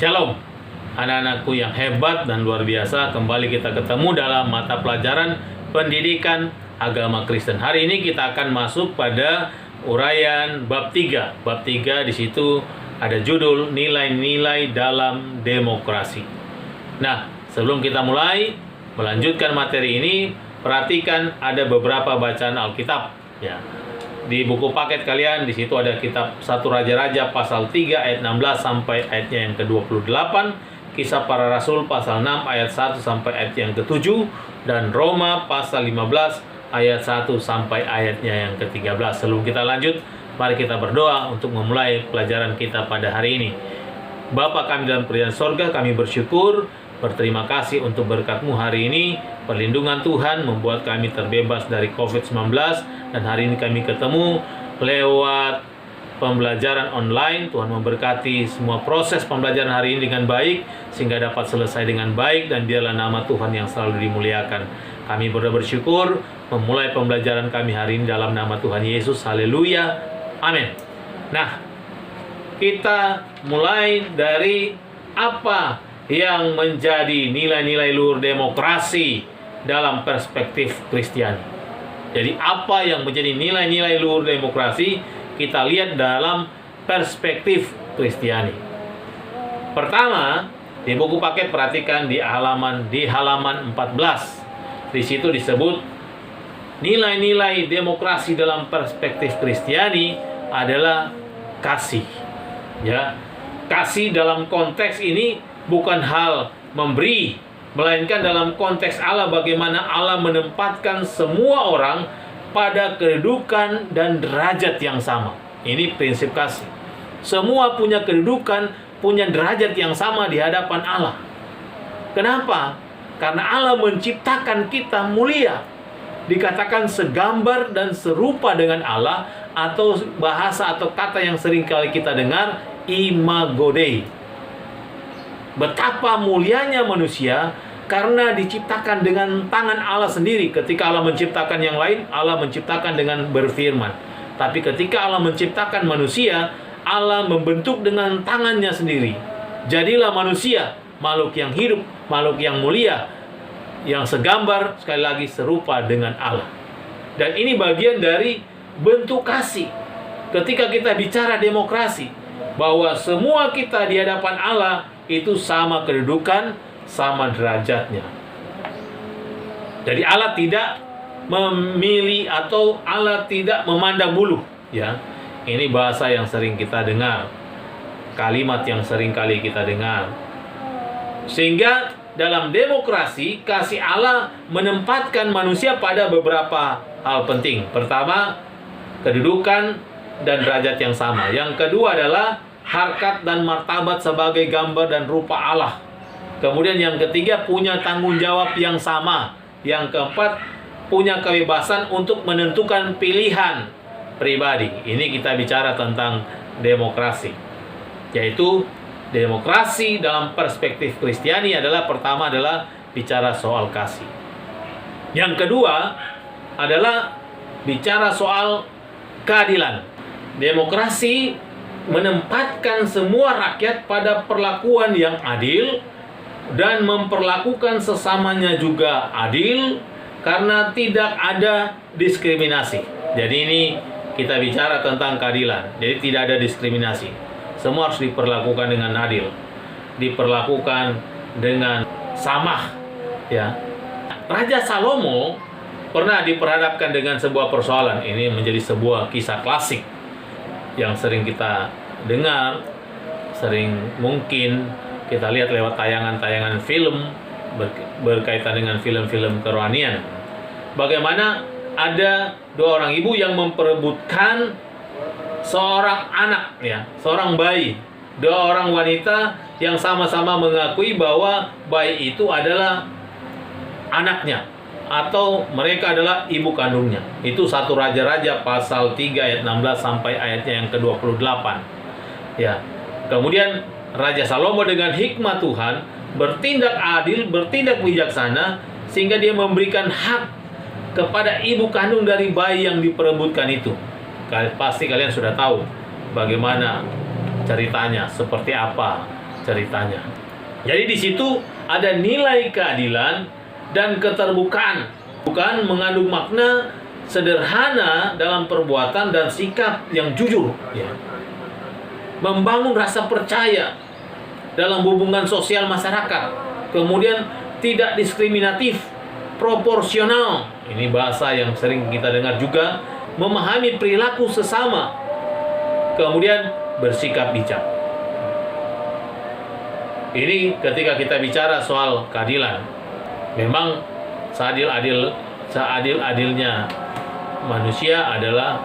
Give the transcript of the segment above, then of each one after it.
Shalom, anak-anakku yang hebat dan luar biasa. Kembali kita ketemu dalam mata pelajaran pendidikan agama Kristen. Hari ini kita akan masuk pada uraian bab 3. Bab 3 di situ ada judul nilai-nilai dalam demokrasi. Nah, sebelum kita mulai melanjutkan materi ini, perhatikan ada beberapa bacaan Alkitab ya. Di buku paket kalian di situ ada kitab 1 Raja-Raja pasal 3 ayat 16 sampai ayatnya yang ke-28, Kisah Para Rasul pasal 6 ayat 1 sampai ayat yang ke-7, dan Roma pasal 15 ayat 1 sampai ayatnya yang ke-13. Sebelum kita lanjut, mari kita berdoa untuk memulai pelajaran kita pada hari ini. Bapa kami dalam kerajaan sorga, kami bersyukur, berterima kasih untuk berkat-Mu hari ini. Perlindungan Tuhan membuat kami terbebas dari COVID-19, dan hari ini kami ketemu lewat pembelajaran online. Tuhan memberkati semua proses pembelajaran hari ini dengan baik, sehingga dapat selesai dengan baik, dan biarlah nama Tuhan yang selalu dimuliakan. Kami bersyukur memulai pembelajaran kami hari ini dalam nama Tuhan Yesus. Haleluya, amin. Nah, kita mulai dari apa yang menjadi nilai-nilai luhur demokrasi dalam perspektif Kristiani. Jadi apa yang menjadi nilai-nilai luhur demokrasi kita lihat dalam perspektif Kristiani. Pertama, di buku paket perhatikan di halaman 14. Di situ disebut nilai-nilai demokrasi dalam perspektif Kristiani adalah kasih. Ya, kasih dalam konteks ini bukan hal memberi, melainkan dalam konteks Allah, bagaimana Allah menempatkan semua orang pada kedudukan dan derajat yang sama. Ini prinsip kasih. Semua punya kedudukan, punya derajat yang sama di hadapan Allah. Kenapa? Karena Allah menciptakan kita mulia. Dikatakan segambar dan serupa dengan Allah, atau bahasa atau kata yang sering kali kita dengar, imago Dei. Betapa mulianya manusia karena diciptakan dengan tangan Allah sendiri. Ketika Allah menciptakan yang lain, Allah menciptakan dengan berfirman. Tapi ketika Allah menciptakan manusia, Allah membentuk dengan tangannya sendiri. Jadilah manusia, makhluk yang hidup, makhluk yang mulia, yang segambar, sekali lagi serupa dengan Allah. Dan ini bagian dari bentuk kasih. Ketika kita bicara demokrasi, bahwa semua kita di hadapan Allah itu sama kedudukan, sama derajatnya. Jadi Allah tidak memilih atau Allah tidak memandang bulu, ya. Ini bahasa yang sering kita dengar, kalimat yang sering kali kita dengar. Sehingga dalam demokrasi, kasih Allah menempatkan manusia pada beberapa hal penting. Pertama, kedudukan dan derajat yang sama. Yang kedua adalah harkat dan martabat sebagai gambar dan rupa Allah. Kemudian yang ketiga, punya tanggung jawab yang sama. Yang keempat, punya kebebasan untuk menentukan pilihan pribadi. Ini kita bicara tentang demokrasi. Yaitu demokrasi dalam perspektif Kristiani adalah, pertama adalah bicara soal kasih. Yang kedua adalah bicara soal keadilan. Demokrasi menempatkan semua rakyat pada perlakuan yang adil dan memperlakukan sesamanya juga adil karena tidak ada diskriminasi. Jadi ini kita bicara tentang keadilan. Jadi tidak ada diskriminasi. Semua harus diperlakukan dengan adil, diperlakukan dengan sama, ya. Raja Salomo pernah diperhadapkan dengan sebuah persoalan. Ini menjadi sebuah kisah klasik yang sering kita dengar, sering mungkin kita lihat lewat tayangan-tayangan film berkaitan dengan film-film kerohanian. Bagaimana ada dua orang ibu yang memperebutkan seorang anak, ya, seorang bayi. Dua orang wanita yang sama-sama mengakui bahwa bayi itu adalah anaknya, atau mereka adalah ibu kandungnya. Itu 1 Raja-Raja pasal 3 ayat 16 sampai ayatnya yang ke-28. Ya. Kemudian Raja Salomo dengan hikmat Tuhan bertindak adil, bertindak bijaksana, sehingga dia memberikan hak kepada ibu kandung dari bayi yang diperebutkan itu. Pasti kalian sudah tahu bagaimana ceritanya, seperti apa ceritanya. Jadi di situ ada nilai keadilan dan keterbukaan, bukan mengandung makna sederhana dalam perbuatan dan sikap yang jujur, ya. Membangun rasa percaya dalam hubungan sosial masyarakat, kemudian tidak diskriminatif, proporsional, ini bahasa yang sering kita dengar juga, memahami perilaku sesama, kemudian bersikap bijak. Ini ketika kita bicara soal keadilan, memang seadil-adilnya manusia adalah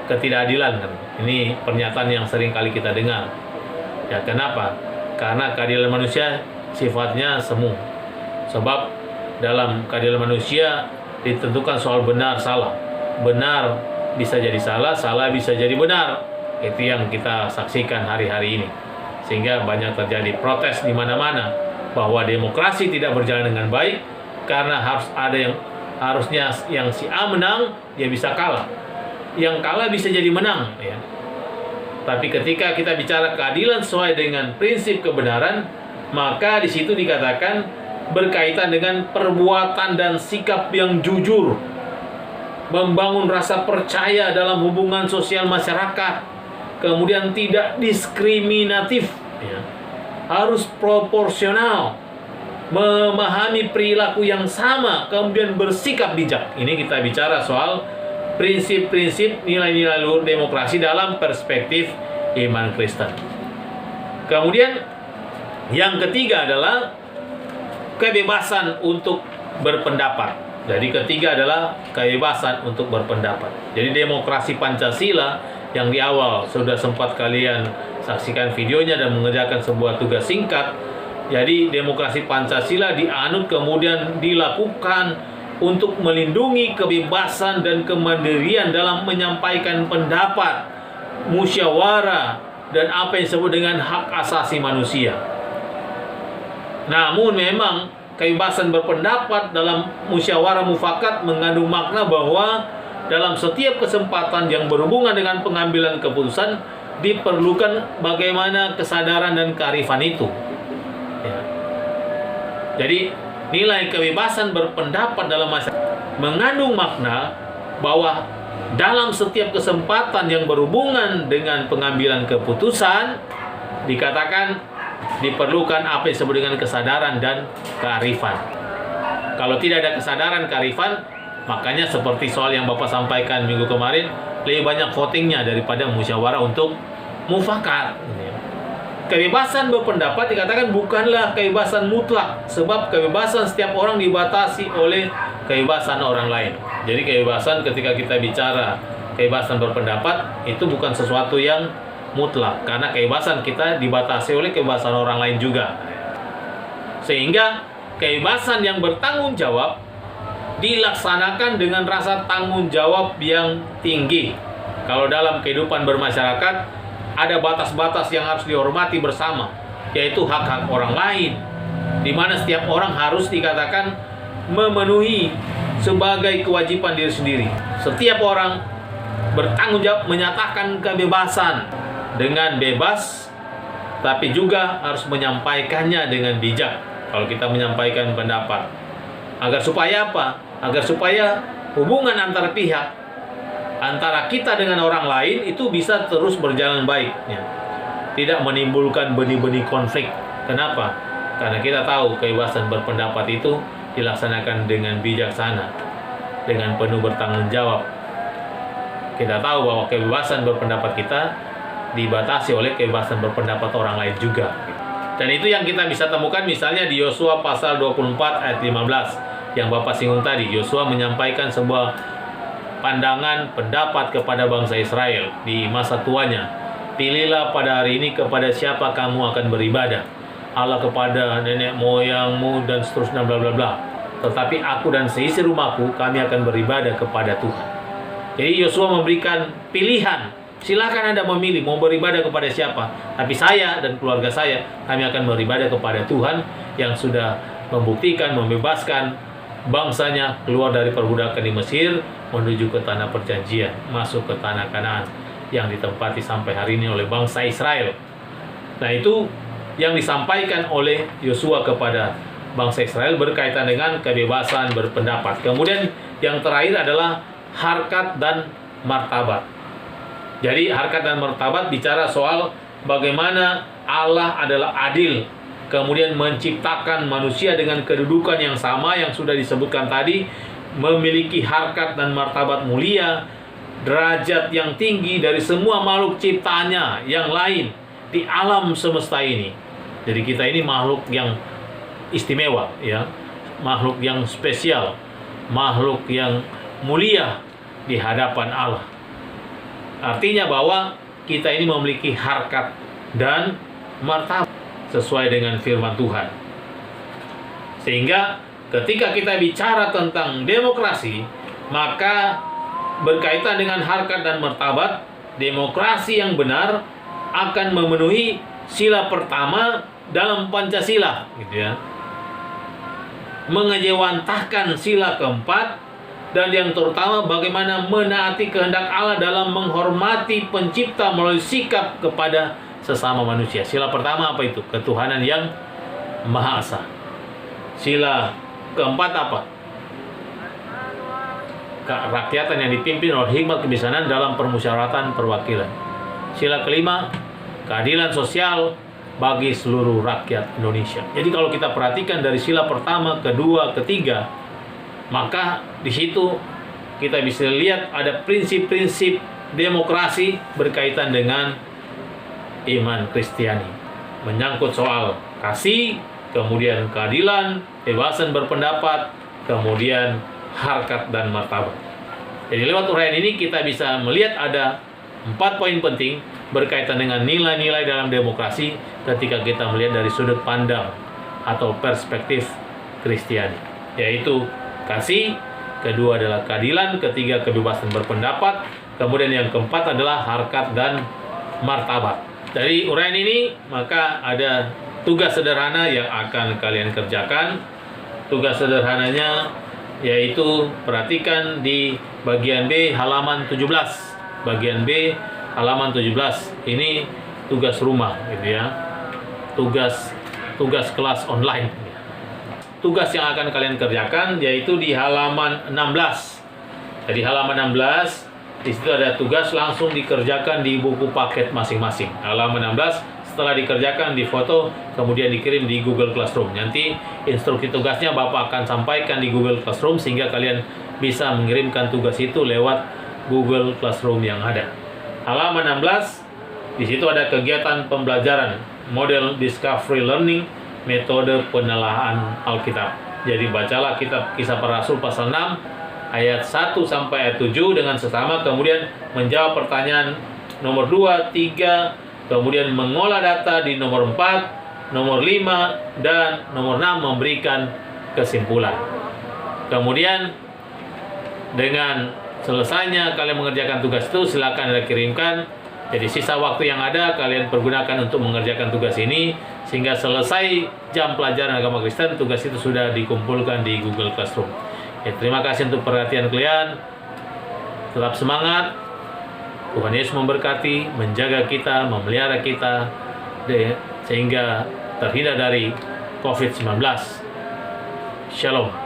ketidakadilan. Ini pernyataan yang sering kali kita dengar. Ya, kenapa? Karena keadilan manusia sifatnya semu. Sebab dalam keadilan manusia ditentukan soal benar salah. Benar bisa jadi salah, salah bisa jadi benar. Itu yang kita saksikan hari-hari ini. Sehingga banyak terjadi protes di mana-mana bahwa demokrasi tidak berjalan dengan baik karena harus ada harusnya yang si A menang, dia bisa kalah. Yang kalah bisa jadi menang, ya. Tapi ketika kita bicara keadilan sesuai dengan prinsip kebenaran, maka di situ dikatakan berkaitan dengan perbuatan dan sikap yang jujur, membangun rasa percaya dalam hubungan sosial masyarakat, kemudian tidak diskriminatif, ya. Harus proporsional, memahami perilaku yang sama, kemudian bersikap bijak. Ini kita bicara soal prinsip-prinsip nilai-nilai luhur demokrasi dalam perspektif iman Kristen. Kemudian yang ketiga adalah kebebasan untuk berpendapat. Jadi ketiga adalah kebebasan untuk berpendapat. Jadi demokrasi Pancasila yang di awal sudah sempat kalian saksikan videonya dan mengerjakan sebuah tugas singkat. Jadi demokrasi Pancasila dianut kemudian dilakukan untuk melindungi kebebasan dan kemandirian dalam menyampaikan pendapat, musyawarah, dan apa yang disebut dengan hak asasi manusia. Namun memang kebebasan berpendapat dalam musyawarah mufakat mengandung makna bahwa dalam setiap kesempatan yang berhubungan dengan pengambilan keputusan diperlukan bagaimana kesadaran dan kearifan itu, ya. Jadi nilai kebebasan berpendapat dalam masyarakat mengandung makna bahwa dalam setiap kesempatan yang berhubungan dengan pengambilan keputusan dikatakan diperlukan apa yang disebut dengan kesadaran dan kearifan. Kalau tidak ada kesadaran kearifan, makanya seperti soal yang Bapak sampaikan minggu kemarin, lebih banyak votingnya daripada musyawarah untuk mufakat. Kebebasan berpendapat dikatakan bukanlah kebebasan mutlak, sebab kebebasan setiap orang dibatasi oleh kebebasan orang lain. Jadi kebebasan ketika kita bicara kebebasan berpendapat itu bukan sesuatu yang mutlak, karena kebebasan kita dibatasi oleh kebebasan orang lain juga. Sehingga kebebasan yang bertanggung jawab dilaksanakan dengan rasa tanggung jawab yang tinggi. Kalau dalam kehidupan bermasyarakat ada batas-batas yang harus dihormati bersama, yaitu hak-hak orang lain, di mana setiap orang harus dikatakan memenuhi sebagai kewajiban diri sendiri. Setiap orang bertanggung jawab menyatakan kebebasan dengan bebas, tapi juga harus menyampaikannya dengan bijak. Kalau kita menyampaikan pendapat, agar supaya apa? Agar supaya hubungan antar pihak, antara kita dengan orang lain itu bisa terus berjalan baik, ya. Tidak menimbulkan benih-benih konflik. Kenapa? Karena kita tahu kebebasan berpendapat itu dilaksanakan dengan bijaksana, dengan penuh bertanggung jawab. Kita tahu bahwa kebebasan berpendapat kita dibatasi oleh kebebasan berpendapat orang lain juga. Dan itu yang kita bisa temukan misalnya di Yosua pasal 24 ayat 15 yang Bapak singgung tadi. Yosua menyampaikan sebuah pandangan pendapat kepada bangsa Israel di masa tuanya. Pilihlah pada hari ini kepada siapa kamu akan beribadah, Allah kepada nenek moyangmu dan seterusnya bla bla bla. Tetapi aku dan seisi rumahku kami akan beribadah kepada Tuhan. Jadi Yosua memberikan pilihan. Silakan Anda memilih mau beribadah kepada siapa. Tapi saya dan keluarga saya kami akan beribadah kepada Tuhan yang sudah membuktikan membebaskan bangsanya keluar dari perbudakan di Mesir menuju ke tanah perjanjian, masuk ke tanah Kanaan yang ditempati sampai hari ini oleh bangsa Israel. Nah itu yang disampaikan oleh Yosua kepada bangsa Israel berkaitan dengan kebebasan berpendapat. Kemudian yang terakhir adalah harkat dan martabat. Jadi harkat dan martabat bicara soal bagaimana Allah adalah adil, kemudian menciptakan manusia dengan kedudukan yang sama yang sudah disebutkan tadi, memiliki harkat dan martabat mulia, derajat yang tinggi dari semua makhluk ciptaannya yang lain di alam semesta ini. Jadi kita ini makhluk yang istimewa, ya, makhluk yang spesial, makhluk yang mulia di hadapan Allah. Artinya bahwa kita ini memiliki harkat dan martabat sesuai dengan firman Tuhan. Sehingga ketika kita bicara tentang demokrasi, maka berkaitan dengan harkat dan martabat, demokrasi yang benar akan memenuhi sila pertama dalam Pancasila, gitu ya. Mengejawantahkan sila keempat, dan yang terutama bagaimana menaati kehendak Allah dalam menghormati pencipta melalui sikap kepada sesama manusia. Sila pertama apa itu? Ketuhanan yang Maha Esa. Sila keempat apa? Kerakyatan yang dipimpin oleh hikmat kebijaksanaan dalam permusyawaratan perwakilan. Sila kelima, keadilan sosial bagi seluruh rakyat Indonesia. Jadi kalau kita perhatikan dari sila pertama, kedua, ketiga, maka di situ kita bisa lihat ada prinsip-prinsip demokrasi berkaitan dengan iman Kristiani. Menyangkut soal kasih, kemudian keadilan, kebebasan berpendapat, kemudian harkat dan martabat. Jadi lewat uraian ini kita bisa melihat ada 4 poin penting berkaitan dengan nilai-nilai dalam demokrasi ketika kita melihat dari sudut pandang atau perspektif Kristiani, yaitu kasih, kedua adalah keadilan, ketiga kebebasan berpendapat, kemudian yang keempat adalah harkat dan martabat. Dari uraian ini maka ada tugas sederhana yang akan kalian kerjakan. Tugas sederhananya yaitu perhatikan di bagian B halaman 17. Bagian B halaman 17. Ini tugas rumah, gitu ya. Tugas kelas online. Tugas yang akan kalian kerjakan yaitu di halaman 16. Jadi halaman 16 di situ ada tugas langsung dikerjakan di buku paket masing-masing. Halaman 16 setelah dikerjakan difoto kemudian dikirim di Google Classroom. Nanti instruksi tugasnya Bapak akan sampaikan di Google Classroom sehingga kalian bisa mengirimkan tugas itu lewat Google Classroom yang ada. Halaman 16 di situ ada kegiatan pembelajaran model discovery learning, metode penelaahan Alkitab. Jadi bacalah kitab Kisah Para Rasul pasal 6 ayat 1 sampai ayat 7 dengan sesama, kemudian menjawab pertanyaan nomor 2, 3, kemudian mengolah data di nomor 4, nomor 5, dan nomor 6 memberikan kesimpulan. Kemudian dengan selesainya kalian mengerjakan tugas itu, silakan Anda kirimkan. Jadi sisa waktu yang ada kalian pergunakan untuk mengerjakan tugas ini sehingga selesai jam pelajaran agama Kristen, tugas itu sudah dikumpulkan di Google Classroom. Ya, terima kasih untuk perhatian kalian. Tetap semangat. Tuhan Yesus memberkati, menjaga kita, memelihara kita sehingga terhindar dari COVID-19. Shalom.